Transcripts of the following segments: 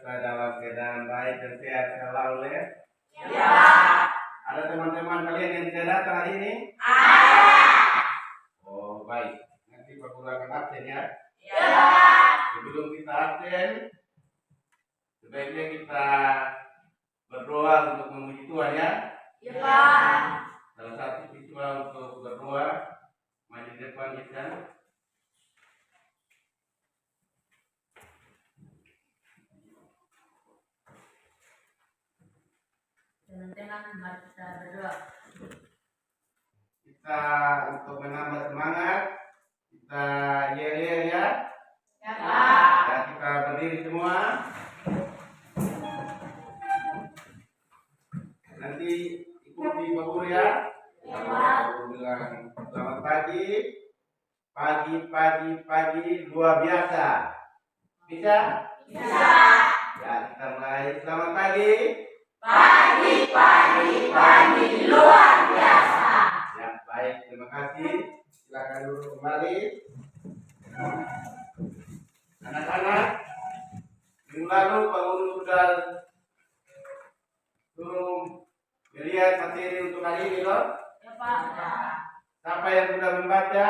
kita dalam keadaan baik dan sehat selalu ya? Ya. Ada teman-teman kalian yang tidak datang hari ini? Ada. Oh baik, nanti Pak Guru akan absen ya? Ya. Sebelum kita absen, sebaiknya kita berdoa untuk memuji Tuhan ya? Ya. Salah satu ritual untuk berdoa, maju di depan kita. Teman-teman, mari kita berdoa. Kita untuk menambah semangat, kita yel-yel ya. Ya. Ya, kita berdiri semua. Nanti ikuti Pak Guru ya. Ya. Pak Guru bilang selamat pagi, pagi luar biasa. Bisa? Bisa. Ya, kita mulai. Selamat pagi. Pagi luar biasa. Ya, baik. Terima kasih. Silakan dulu kembali. Anak-anak, minggu lalu Pak Guru sudah suruh melihat materi untuk hari ini loh. Ya, Pak. Siapa yang sudah membaca?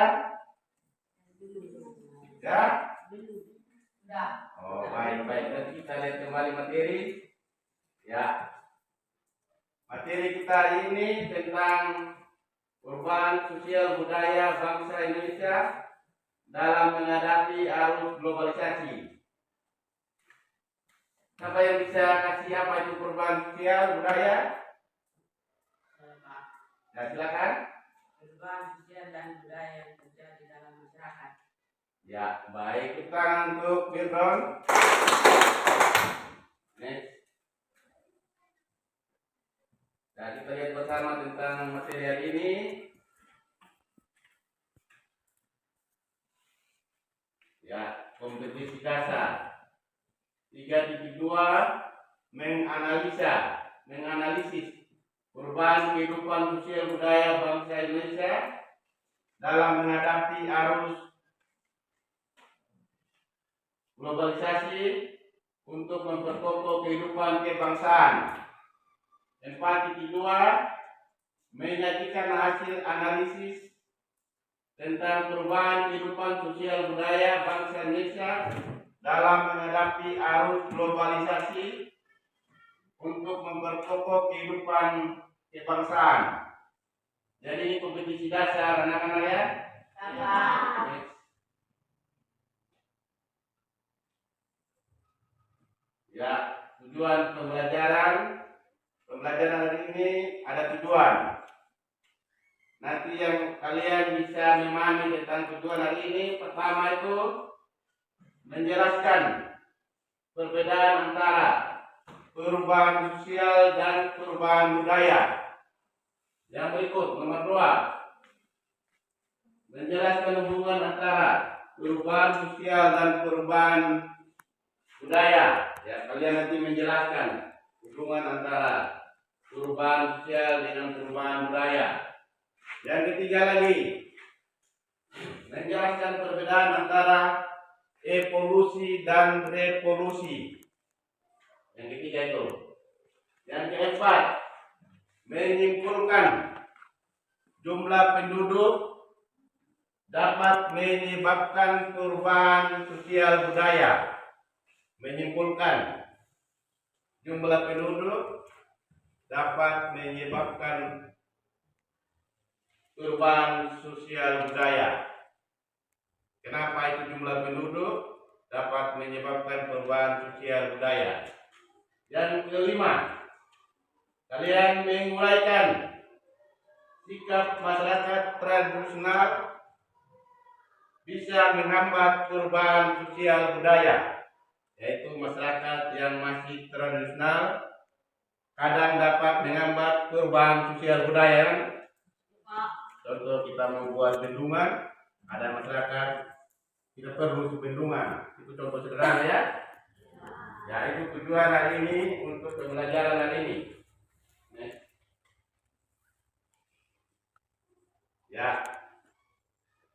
Ya? Sudah. Oh, baik. Nanti kita lihat kembali materi. Ya. Materi kita hari ini tentang perubahan sosial budaya bangsa Indonesia dalam menghadapi arus globalisasi. Siapa yang bisa kasih apa itu perubahan sosial budaya? Ya, silakan. Perubahan sosial dan budaya yang terjadi dalam masyarakat. Ya, baik. Tepuk tangan untuk Milton. Next. Nah, kita lihat bersama tentang materi hari ini. Ya, kompetisi dasar 3.2 menganalisis perubahan kehidupan sosial budaya bangsa Indonesia dalam menghadapi arus globalisasi untuk memperkokoh kehidupan kebangsaan. 4.2 menyajikan hasil analisis tentang perubahan kehidupan sosial budaya bangsa Indonesia dalam menghadapi arus globalisasi untuk memperkokoh kehidupan kebangsaan. Jadi ini kompetisi dasar anak-anak ya. Next. Ya, tujuan pembelajaran hari ini ada tujuan. Nanti yang kalian bisa memahami tentang tujuan hari ini, pertama itu menjelaskan perbedaan antara perubahan sosial dan perubahan budaya. Yang berikut, nomor 2, menjelaskan hubungan antara perubahan sosial dan perubahan budaya. Ya, kalian nanti menjelaskan hubungan antara perubahan sosial dengan perubahan budaya. Yang ketiga lagi, menjelaskan perbedaan antara evolusi dan revolusi. Yang ketiga itu. Yang keempat, menyimpulkan jumlah penduduk dapat menyebabkan perubahan sosial budaya. Menyimpulkan jumlah penduduk dapat menyebabkan perubahan sosial budaya. Kenapa itu jumlah penduduk dapat menyebabkan perubahan sosial budaya? Yang kelima, kalian menguraikan sikap masyarakat tradisional bisa menghambat perubahan sosial budaya, yaitu masyarakat yang masih tradisional kadang dapat menghambat perubahan sosial budaya. Contoh kita membuat bendungan, ada masyarakat tidak perlu bendungan. Itu contoh sederhana ya. Ya, itu tujuan hari ini untuk pembelajaran hari ini. Ya,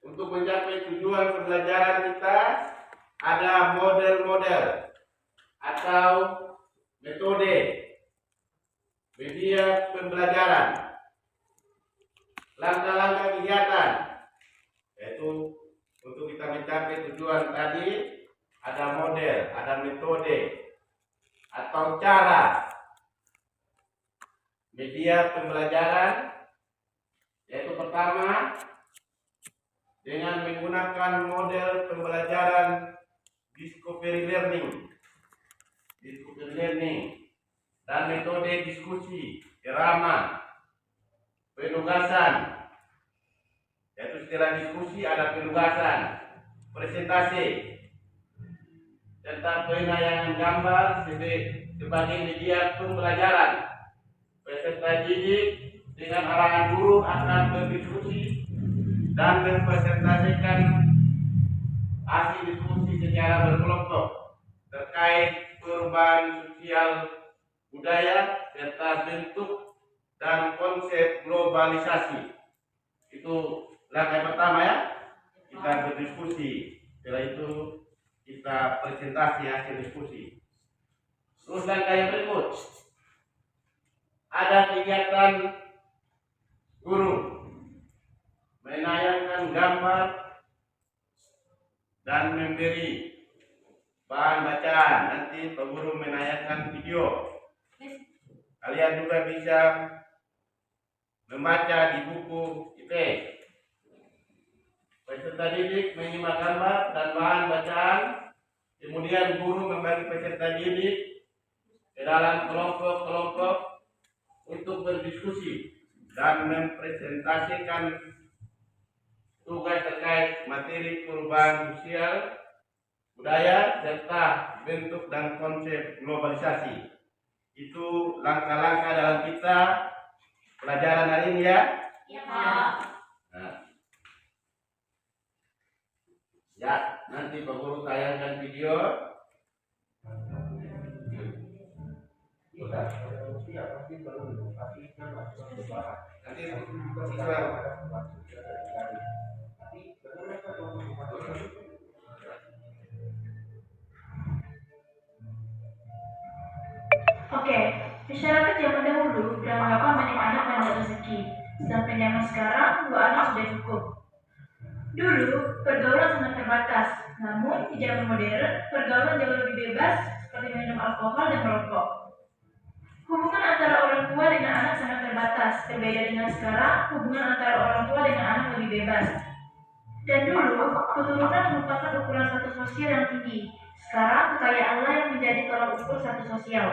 untuk mencapai tujuan pembelajaran kita ada model-model atau metode media pembelajaran, langkah-langkah kegiatan, yaitu untuk kita mencapai tujuan tadi ada model, ada metode atau cara media pembelajaran, yaitu pertama dengan menggunakan model pembelajaran discovery learning dan metode diskusi, irama, penugasan, yaitu setelah diskusi ada penugasan, presentasi, serta penayangan gambar sebagai media pembelajaran. Peserta didik dengan arahan guru akan berdiskusi dan mempresentasikan hasil diskusi secara berkelompok terkait perubahan sosial budaya serta bentuk dan konsep globalisasi. Itu langkah pertama ya, kita berdiskusi. Setelah itu kita presentasi hasil diskusi. Terus langkah yang berikut, ada kegiatan guru menayangkan gambar dan memberi bahan bacaan. Nanti Pak Guru menayangkan video. Kalian juga bisa membaca di buku IP. Peserta didik menyimak gambar dan bahan bacaan. Kemudian guru membagi peserta didik ke dalam kelompok-kelompok untuk berdiskusi dan mempresentasikan tugas terkait materi perubahan sosial budaya serta bentuk dan konsep globalisasi. Itu langkah-langkah dalam kita pelajaran hari ini ya. Nah. Ya, nanti Pak Guru tayangkan video. Nanti Oke, masyarakat zaman dahulu beranggapan banyak anak dan rezeki. Sampai zaman sekarang, 2 anak sudah cukup. Dulu, pergaulan sangat terbatas. Namun, di zaman modern, pergaulan jauh lebih bebas, seperti minum alkohol dan merokok. Hubungan antara orang tua dengan anak sangat terbatas. Berbeda dengan sekarang, hubungan antara orang tua dengan anak lebih bebas. Dan dulu, keturunan merupakan ukuran status sosial yang tinggi. Sekarang, kekayaanlah yang menjadi tolak ukur status sosial.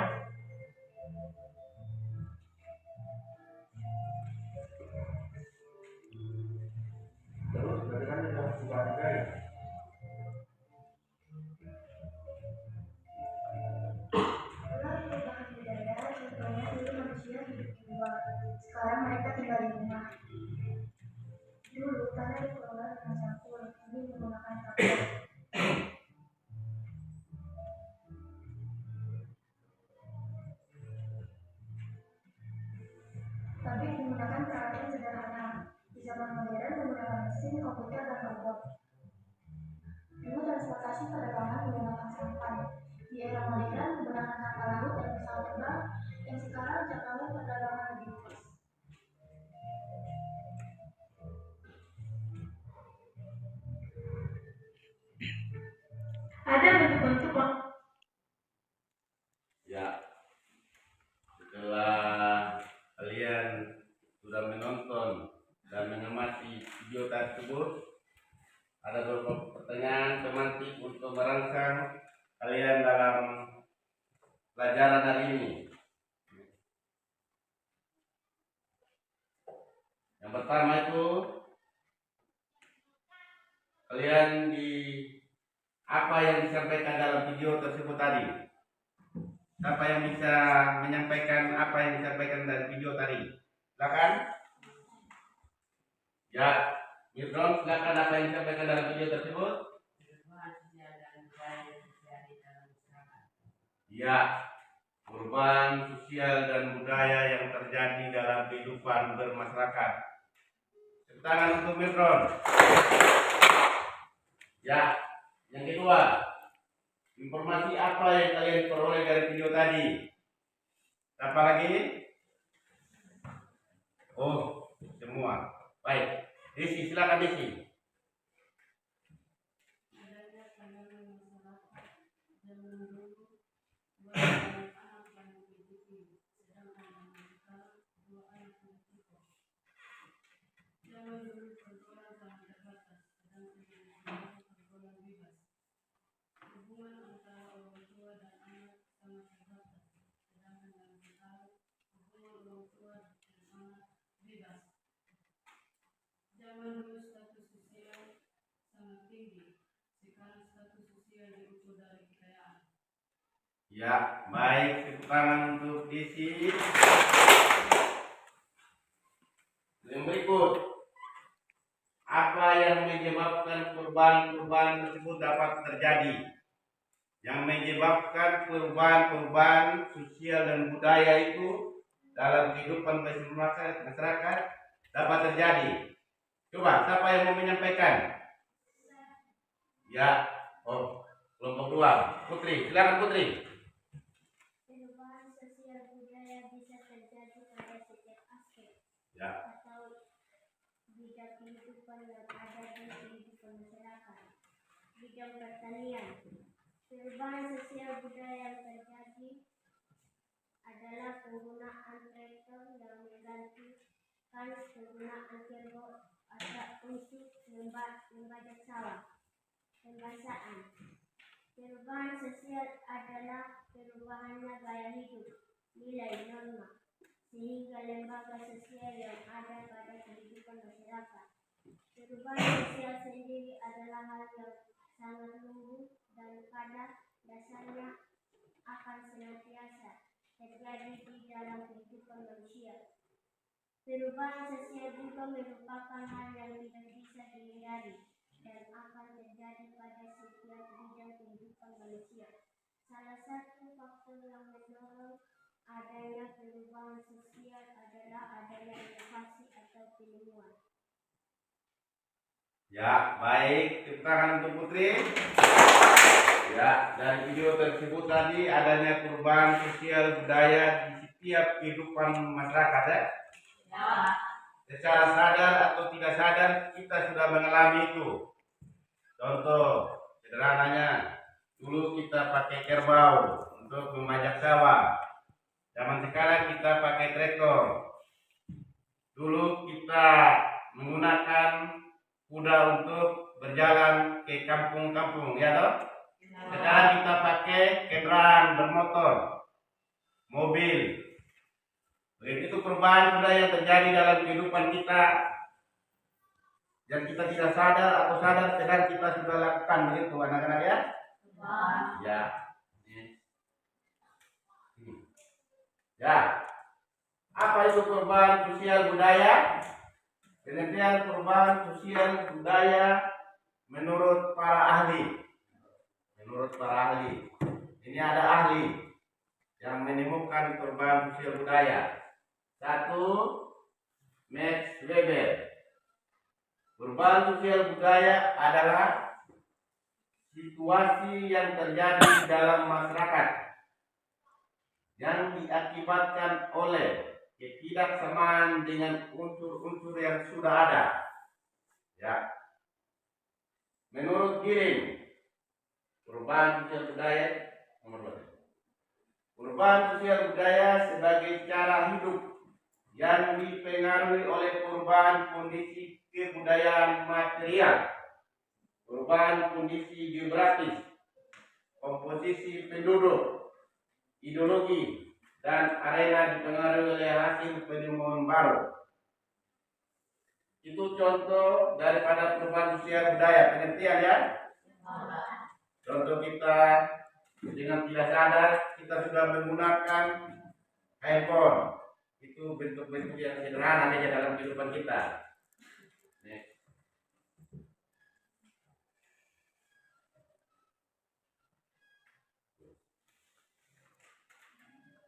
Terus bagaimana dengan perubahan budaya? Dalam perubahan budaya, contohnya dulu manusia hidup di luar, sekarang mereka tinggal di rumah. Dulu tanah dikelola dengan campur, kini menggunakan traktor. Tapi menggunakan peralatan sederhana. Di zaman modern menggunakan mesin, komputer, dan robot. Dulu transportasi perdagangan menggunakan sampan. Di era modern menggunakan kapal laut dan pesawat terbang, yang sekarang jangkauan perdagangan lebih luas. Ada bentuk-bentuk ya, setelah kalian sudah menonton dan mengamati video tersebut, ada beberapa pertanyaan tematik untuk merangsang kalian dalam pelajaran hari ini. Yang pertama itu, kalian apa yang disampaikan dalam video tersebut tadi? Siapa yang bisa menyampaikan apa yang disampaikan dari video tadi? Silakan. Ya, Mirron, silakan apa yang disampaikan dalam video tersebut? Perubahan sosial dan budaya yang terjadi dalam masyarakat. Ya, perubahan sosial dan budaya yang terjadi dalam kehidupan bermasyarakat. Tepuk tangan untuk Mirron. Ya, yang kedua, Informasi apa yang kalian peroleh dari video tadi? Apa lagi? Oh, semua. Baik. Desi, silakan Desi. Adanya pandangan masyarakat zaman dulu dua anak banyak rezeki, sedangkan zaman sekarang dua anak rezeki. Zaman dulu pergaulan sangat terbatas, sedangkan zaman sekarang pergaulan bebas. Hubungan antara orang tua dan anak sangat terbatas, sedangkan zaman sekarang hubungan orang tua dan anak bebas. Zaman dulu status sosial sangat tinggi, sekarang status sosial diukur dari kekayaan. Ya, baik. Tepuk tangan untuk Desi. Yang berikut, apa yang menyebabkan perubahan-perubahan tersebut dapat terjadi? Yang menyebabkan perubahan-perubahan sosial dan budaya itu dalam kehidupan masyarakat dapat terjadi. Coba, siapa yang mau menyampaikan? Ya, oh, kelompok 2. Putri, silakan Putri. Perubahan sosial budaya bisa terjadi pada setiap aspek Ya, atau bidang kehidupan yang ada di kehidupan masyarakat. Bidang pertanian. Perubahan sosial budaya yang terjadi adalah penggunaan traktor yang menggantikan penggunaan turbo untuk membajak sawah. Pembasaan. Perubahan sosial adalah perubahannya gaya hidup, nilai norma, sehingga lembaga sosial yang ada pada kehidupan masyarakat. Perubahan sosial sendiri adalah hal yang sangat lugu dan pada dasarnya akan senantiasa terjadi di dalam kehidupan manusia. Perubahan sosial juga merupakan hal yang tidak bisa dihindari dan akan terjadi pada setiap bidang kehidupan manusia. Salah satu faktor yang mendorong adanya perubahan sosial adalah adanya inovasi atau penemuan. ya, baik. Tepuk tangan untuk Putri. Ya, dari video tersebut tadi adanya perubahan sosial budaya di setiap kehidupan masyarakat ya. Secara sadar atau tidak sadar kita sudah mengalami itu. Contoh sederhananya, dulu kita pakai kerbau untuk memajak sawah. Zaman sekarang kita pakai traktor. Dulu kita menggunakan kuda untuk berjalan ke kampung-kampung, ya toh? Sekarang kita pakai kendaraan bermotor, mobil. Begitu perubahan budaya yang terjadi dalam kehidupan kita yang kita tidak sadar atau sadar sedang kita sudah lakukan, begitu anak-anak ya? Ya. Ya. Apa itu perubahan sosial budaya? Pengertian perubahan sosial budaya menurut para ahli. Menurut para ahli. Ini ada ahli yang menemukan perubahan sosial budaya. 1. Max Weber. Perubahan sosial budaya adalah situasi yang terjadi dalam masyarakat yang diakibatkan oleh ketidaksamaan dengan unsur-unsur yang sudah ada. Ya. Menurut Giring, perubahan sosial budaya nomor 2. Perubahan sosial budaya sebagai cara hidup yang dipengaruhi oleh perubahan kondisi kebudayaan material, perubahan kondisi geografis, komposisi penduduk, ideologi, dan arena dipengaruhi oleh hasil penemuan baru. Itu contoh daripada perubahan sosial budaya, pengertian ya? Contoh kita dengan tidak sadar kita sudah menggunakan handphone. Itu bentuk-bentuk yang sederhana saja dalam kehidupan kita.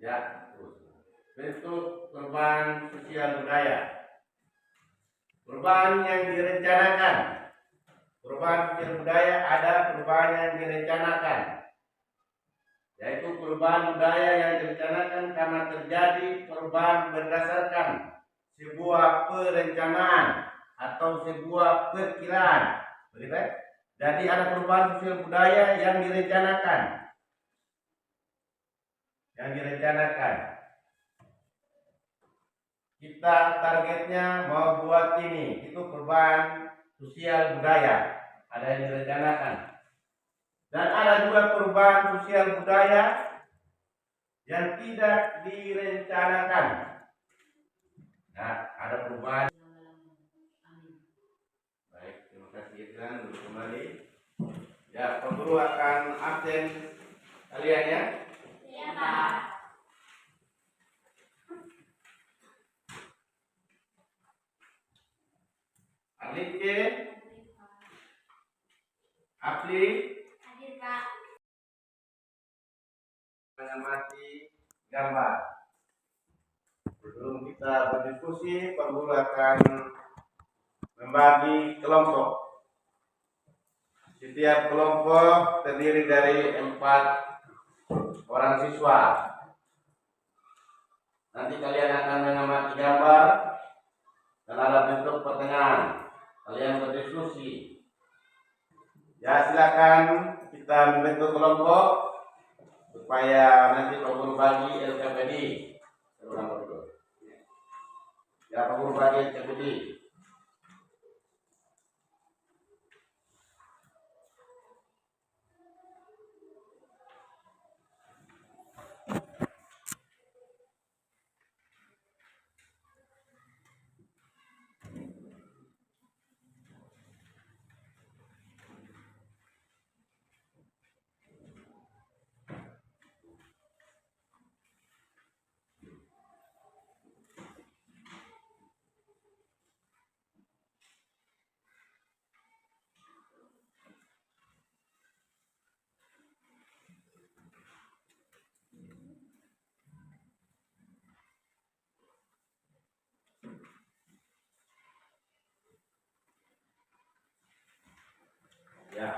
Ya, terus. Bentuk perubahan sosial budaya. Perubahan yang direncanakan. Perubahan sosial budaya ada perubahan yang direncanakan. yaitu perubahan budaya yang direncanakan karena terjadi perubahan berdasarkan sebuah perencanaan atau sebuah perkiraan. Begitu? Jadi ada perubahan sosial budaya yang direncanakan. Kita targetnya mau buat ini, itu perubahan sosial budaya, ada yang direncanakan. Dan ada juga perubahan sosial budaya yang tidak direncanakan. Nah, ada perubahan. Baik, terima kasih dan kembali. Ya, Pak Guru akan absen kalian ya. Iya, Pak. Alike, Apli, Hadir, Pak. mengamati gambar. Sebelum kita berdiskusi, Pak Guru akan membagi kelompok. Setiap kelompok terdiri dari 4 orang siswa. Nanti kalian akan mengamati gambar dan ada bentuk pertanyaan. Kalian berdiskusi. Ya, silakan kita membentuk kelompok supaya nanti Pak Guru bagi LKPD. Ya, Pak Guru bagi LKPD. Ya.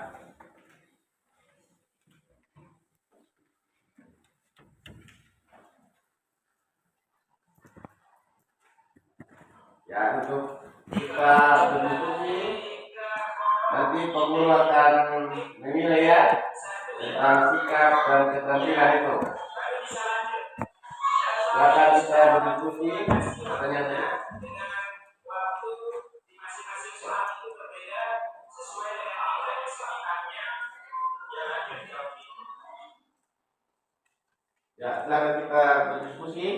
Ya, untuk kita berdiskusi nanti Pak Guru akan menilai ya tentang sikap dan keterampilan itu. Silakan kita berdiskusi. Pertanyaan tadi. Ya, silakan kita berdiskusi.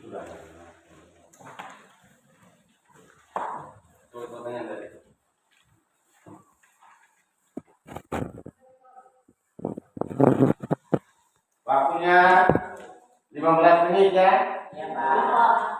Sudah. Pertanyaan tadi. Waktunya 15 menit ya. Ya, Pak.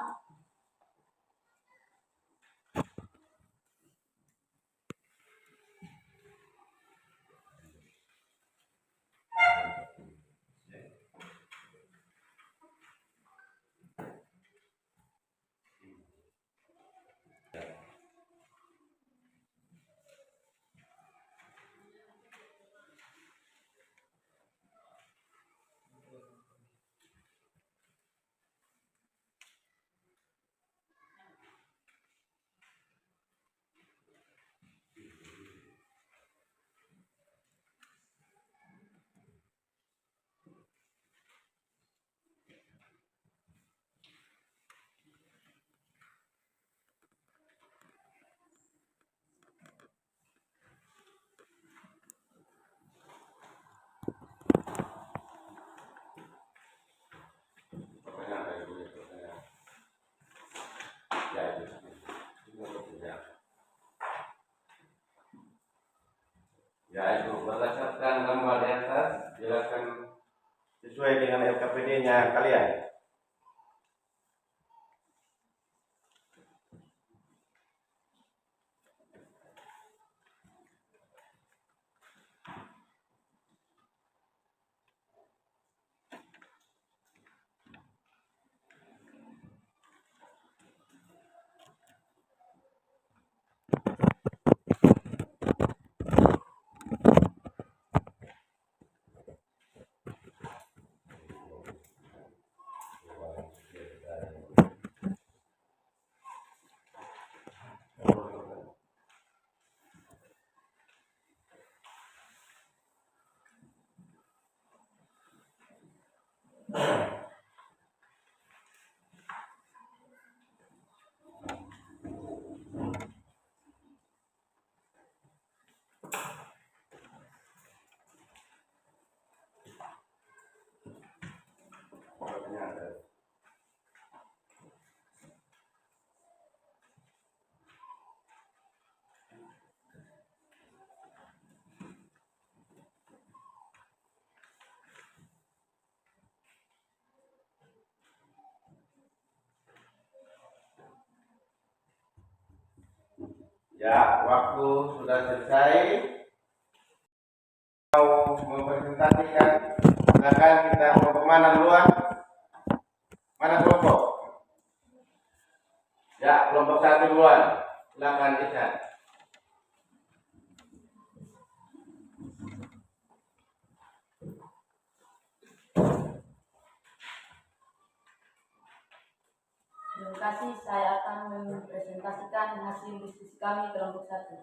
Ya, itu berdasarkan gambar di atas, jelaskan sesuai dengan LKPD-nya kalian. Ya, waktu sudah selesai. Mau mempresentasikan, silakan. Kita mau kemana duluan? Mana kelompok? Ya, kelompok 1 duluan. Silakan Isan. Terima kasih, saya akan mempresentasikan hasil diskusi kami kelompok 1.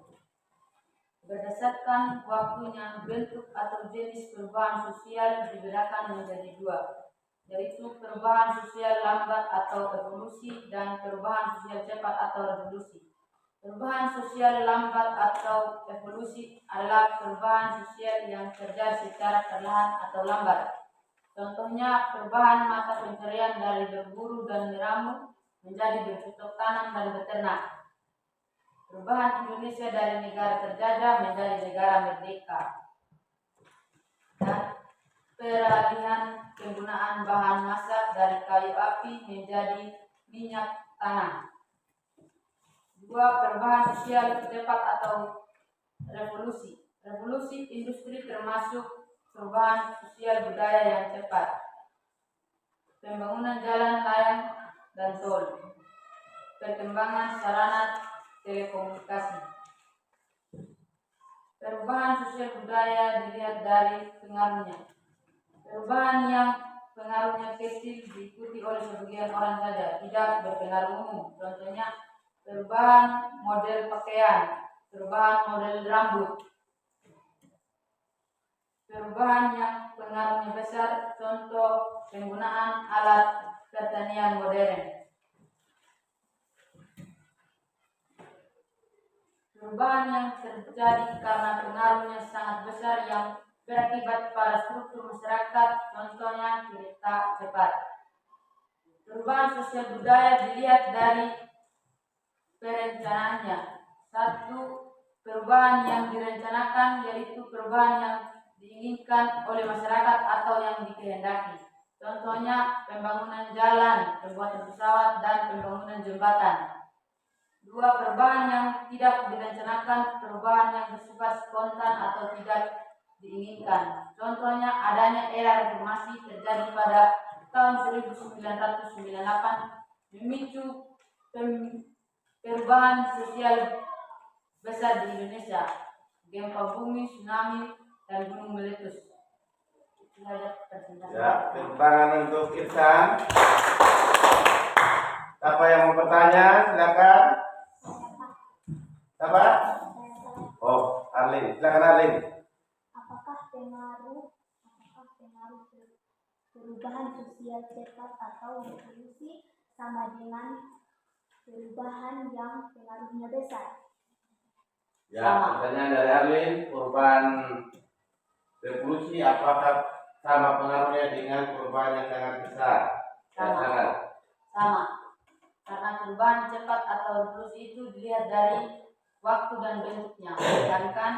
Berdasarkan waktunya, bentuk atau jenis perubahan sosial dibedakan menjadi 2, yaitu perubahan sosial lambat atau evolusi dan perubahan sosial cepat atau revolusi. Perubahan sosial lambat atau evolusi adalah perubahan sosial yang terjadi secara perlahan atau lambat. Contohnya, perubahan mata pencarian dari berburu dan meramu menjadi bercocok tanam dan beternak. Perubahan Indonesia dari negara terjajah menjadi negara merdeka. Dan peralihan penggunaan bahan masak dari kayu api menjadi minyak tanah. 2. Perubahan sosial cepat atau revolusi. Revolusi industri termasuk perubahan sosial budaya yang cepat. Pembangunan jalan, layang, dan tol. Perkembangan sarana telekomunikasi. Perubahan sosial budaya dilihat dari pengaruhnya. Perubahan yang pengaruhnya kecil diikuti oleh sebagian orang saja, tidak berpengaruh umum. Contohnya, perubahan model pakaian, perubahan model rambut. Perubahan yang pengaruhnya besar, contoh penggunaan alat pertanian modern. Perubahan yang terjadi karena pengaruhnya sangat besar yang berakibat pada struktur masyarakat, contohnya kereta cepat. Perubahan sosial budaya dilihat dari perencanaannya. 1. Perubahan yang direncanakan, yaitu perubahan yang diinginkan oleh masyarakat atau yang dikehendaki. Contohnya pembangunan jalan, pembuatan pesawat, dan pembangunan jembatan. 2. Perubahan yang tidak direncanakan, perubahan yang bersifat spontan atau tidak diinginkan. Contohnya adanya era reformasi terjadi pada tahun 1998 memicu perubahan sosial besar di Indonesia, gempa bumi, tsunami, dan gunung meletus. Ya, tepuk tangan untuk Irsan. Siapa yang mau bertanya? Silakan. Siapa? Oh, Arlin. Silakan Arlin. Apakah pengaruh perubahan sosial cepat atau revolusi sama dengan perubahan yang pengaruhnya besar? Ya, pertanyaan dari Arlin, perubahan revolusi apakah sama pengaruhnya dengan perubahan yang sangat besar? Sama. Karena perubahan cepat atau revolusi itu dilihat dari waktu dan bentuknya, sedangkan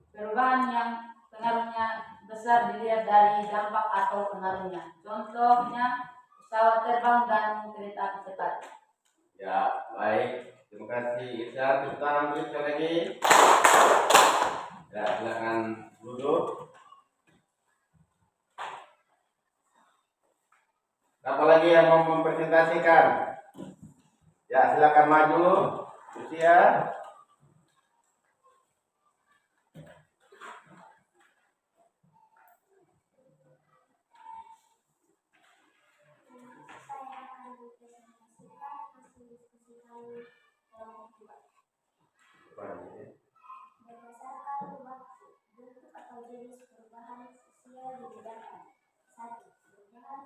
perubahan yang pengaruhnya besar dilihat dari dampak atau pengaruhnya. Contohnya pesawat terbang dan kereta api cepat. Ya, baik. Terima kasih Irsyad. Tepuk tangan dulu sekali lagi. Ya, silakan duduk. Siapa lagi yang mau mempresentasikan? Ya, silakan maju. Usia. Saya akan mempresentasikan hasil diskusi kami kelompok 2. Berdasarkan waktu, bentuk atau jenis perubahan sosial dibedakan. 1. Perubahan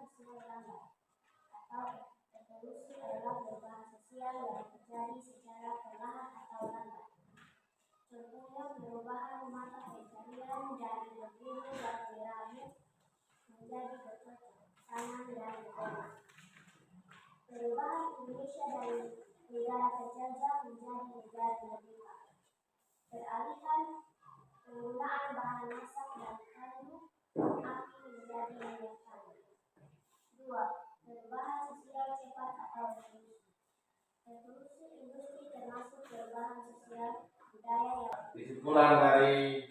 dan negara. Perubahan Indonesia dari negara terjajah menjadi negara merdeka. Peralihan penggunaan bahan masak dan kayu api menjadi minyak kayu. 2. Perubahan sosial cepat atau revolusi. Revolusi industri termasuk perubahan sosial budaya yang Kesimpulan dari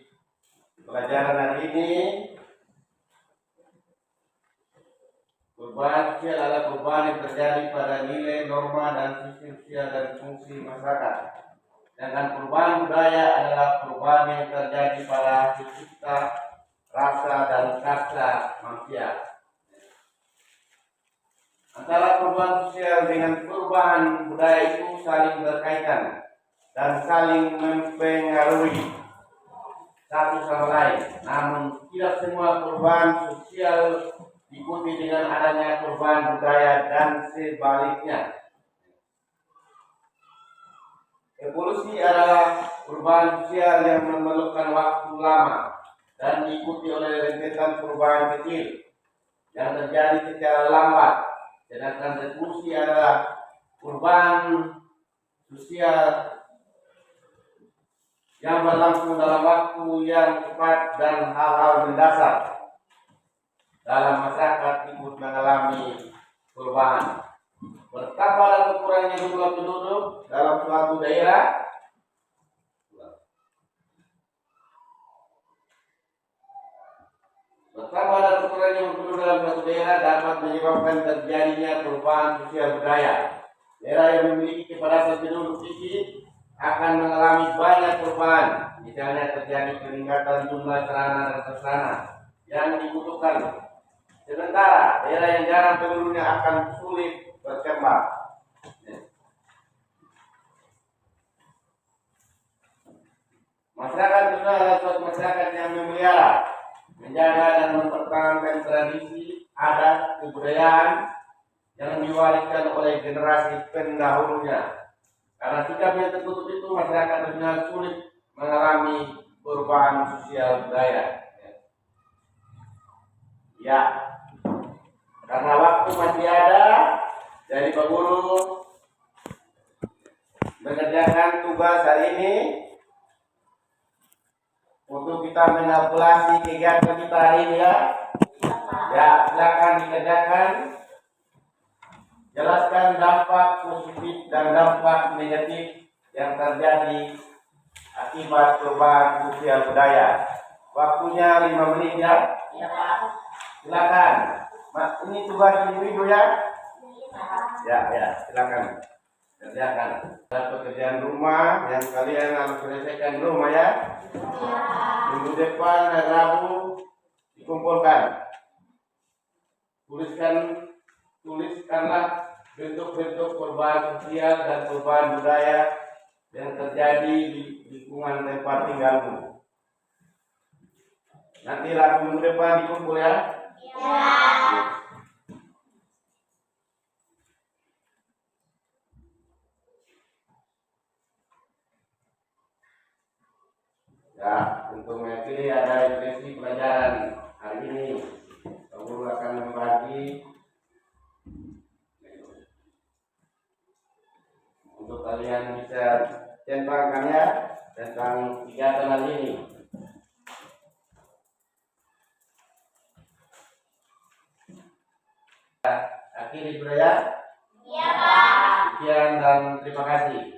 pelajaran hari ini, perubahan sosial adalah perubahan yang terjadi pada nilai, norma, dan sistem sosial dan fungsi masyarakat. Sedangkan perubahan budaya adalah perubahan yang terjadi pada cita, rasa, dan kasta manusia. Antara perubahan sosial dengan perubahan budaya itu saling berkaitan dan saling mempengaruhi satu sama lain. Namun tidak semua perubahan sosial diikuti dengan adanya perubahan budaya dan sebaliknya. Evolusi adalah perubahan sosial yang memerlukan waktu lama dan diikuti oleh rentetan perubahan kecil yang terjadi secara lambat. Sedangkan revolusi adalah perubahan sosial yang berlangsung dalam waktu yang cepat dan hal-hal mendasar dalam masyarakat ikut mengalami perubahan. Betapa dan berkurangnya jumlah penduduk dalam suatu daerah dapat menyebabkan terjadinya perubahan sosial budaya. Daerah yang memiliki kepadatan penduduk tinggi akan mengalami banyak perubahan. Misalnya terjadi peningkatan jumlah sarana dan prasarana yang dibutuhkan. Sementara daerah yang jarang penduduknya akan sulit berkembang. Masyarakat Sunda adalah suatu masyarakat yang memelihara, menjaga dan mempertahankan tradisi, adat, kebudayaan yang diwariskan oleh generasi pendahulunya. Karena sikapnya tertutup itu, masyarakat Sunda sulit mengalami perubahan sosial budaya. Ya, karena waktu masih ada, jadi Pak Guru mengerjakan tugas hari ini untuk kita mengevaluasi kegiatan kita hari ini ya. Ya, silakan dikerjakan. Jelaskan dampak positif dan dampak negatif yang terjadi akibat perubahan sosial budaya. Waktunya 5 menit ya. Ya Pak. Silakan. Ini tugas ibu ya. Ya, silakan. Kerjakan. Ada pekerjaan rumah yang kalian harus selesaikan di rumah ya. Minggu depan hari Rabu dikumpulkan. Tuliskanlah bentuk-bentuk perubahan sosial dan perubahan budaya yang terjadi di lingkungan tempat tinggalmu. Nanti Rabu minggu depan dikumpul ya. Ya, untuk mengikuti ada refleksi pelajaran hari ini. Guru akan membagi untuk kalian bisa centangkan ya tentang kegiatan hari ini. Akhiri dulu ya. Iya Pak. Sekian dan terima kasih.